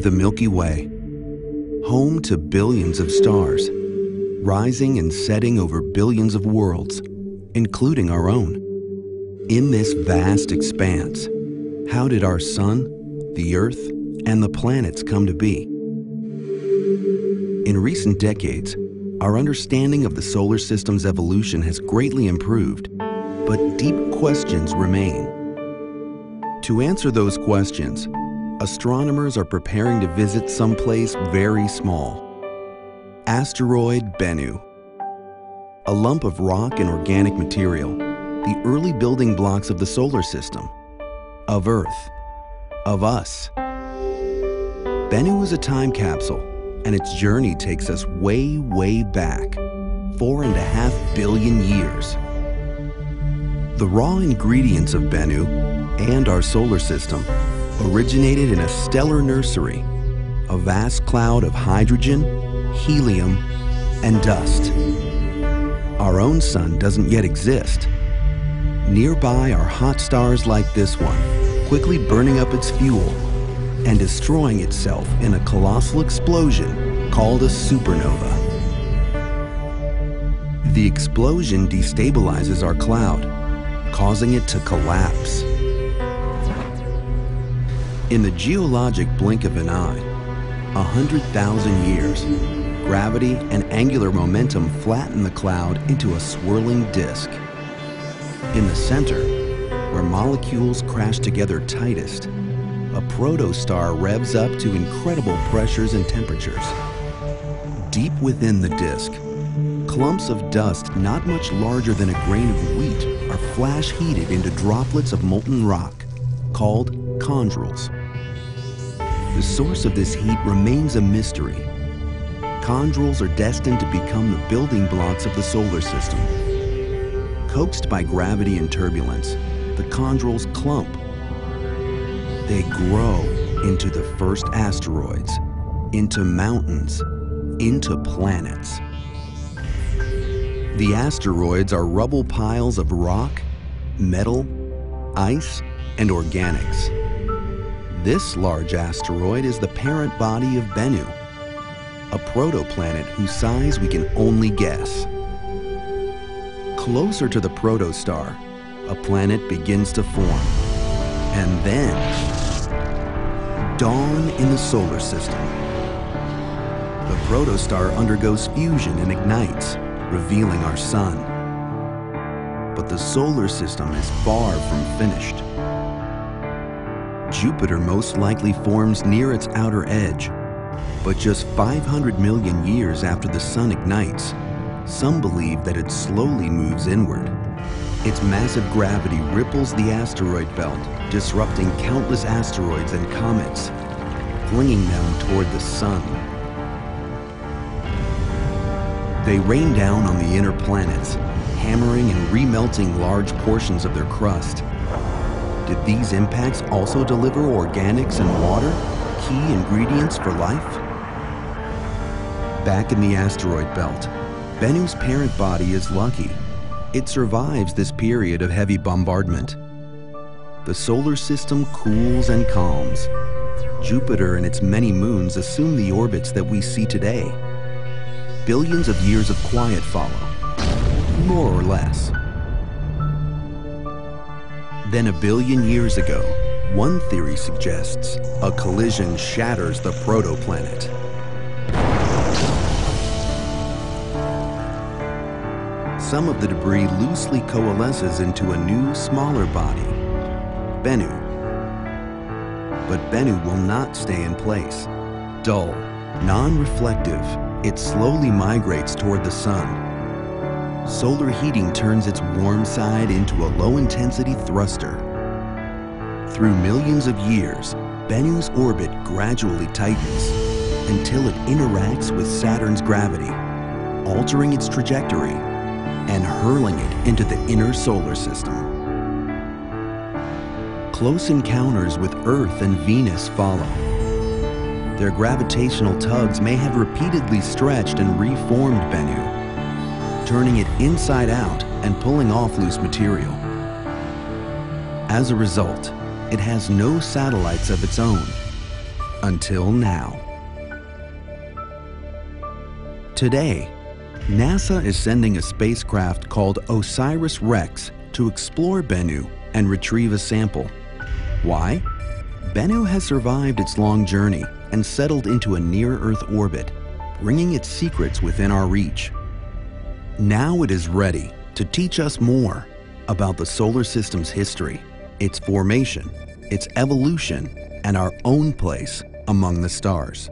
The Milky Way, home to billions of stars, rising and setting over billions of worlds, including our own. In this vast expanse, how did our sun, the Earth, and the planets come to be? In recent decades, our understanding of the solar system's evolution has greatly improved, but deep questions remain. To answer those questions, astronomers are preparing to visit someplace very small. Asteroid Bennu. A lump of rock and organic material, the early building blocks of the solar system, of Earth, of us. Bennu is a time capsule, and its journey takes us way, way back, 4.5 billion years. The raw ingredients of Bennu and our solar system originated in a stellar nursery, a vast cloud of hydrogen, helium, and dust. Our own sun doesn't yet exist. Nearby are hot stars like this one, quickly burning up its fuel and destroying itself in a colossal explosion called a supernova. The explosion destabilizes our cloud, causing it to collapse. In the geologic blink of an eye, 100,000 years, gravity and angular momentum flatten the cloud into a swirling disk. In the center, where molecules crash together tightest, a protostar revs up to incredible pressures and temperatures. Deep within the disk, clumps of dust not much larger than a grain of wheat are flash heated into droplets of molten rock, called chondrules. The source of this heat remains a mystery. Chondrules are destined to become the building blocks of the solar system. Coaxed by gravity and turbulence, the chondrules clump. They grow into the first asteroids, into mountains, into planets. The asteroids are rubble piles of rock, metal, ice, and organics. This large asteroid is the parent body of Bennu, a protoplanet whose size we can only guess. Closer to the protostar, a planet begins to form. And then, dawn in the solar system. The protostar undergoes fusion and ignites, revealing our sun. But the solar system is far from finished. Jupiter most likely forms near its outer edge, but just 500 million years after the sun ignites, some believe that it slowly moves inward. Its massive gravity ripples the asteroid belt, disrupting countless asteroids and comets, flinging them toward the sun. They rain down on the inner planets, hammering and remelting large portions of their crust. Did these impacts also deliver organics and water, key ingredients for life? Back in the asteroid belt, Bennu's parent body is lucky. It survives this period of heavy bombardment. The solar system cools and calms. Jupiter and its many moons assume the orbits that we see today. Billions of years of quiet follow, more or less. Then a billion years ago, one theory suggests a collision shatters the protoplanet. Some of the debris loosely coalesces into a new, smaller body, Bennu. But Bennu will not stay in place. Dull, non-reflective, it slowly migrates toward the sun. Solar heating turns its warm side into a low-intensity thruster. Through millions of years, Bennu's orbit gradually tightens until it interacts with Saturn's gravity, altering its trajectory and hurling it into the inner solar system. Close encounters with Earth and Venus follow. Their gravitational tugs may have repeatedly stretched and reformed Bennu, turning it inside out and pulling off loose material. As a result, it has no satellites of its own. Until now. Today, NASA is sending a spacecraft called OSIRIS-REx to explore Bennu and retrieve a sample. Why? Bennu has survived its long journey and settled into a near-Earth orbit, bringing its secrets within our reach. Now it is ready to teach us more about the solar system's history, its formation, its evolution, and our own place among the stars.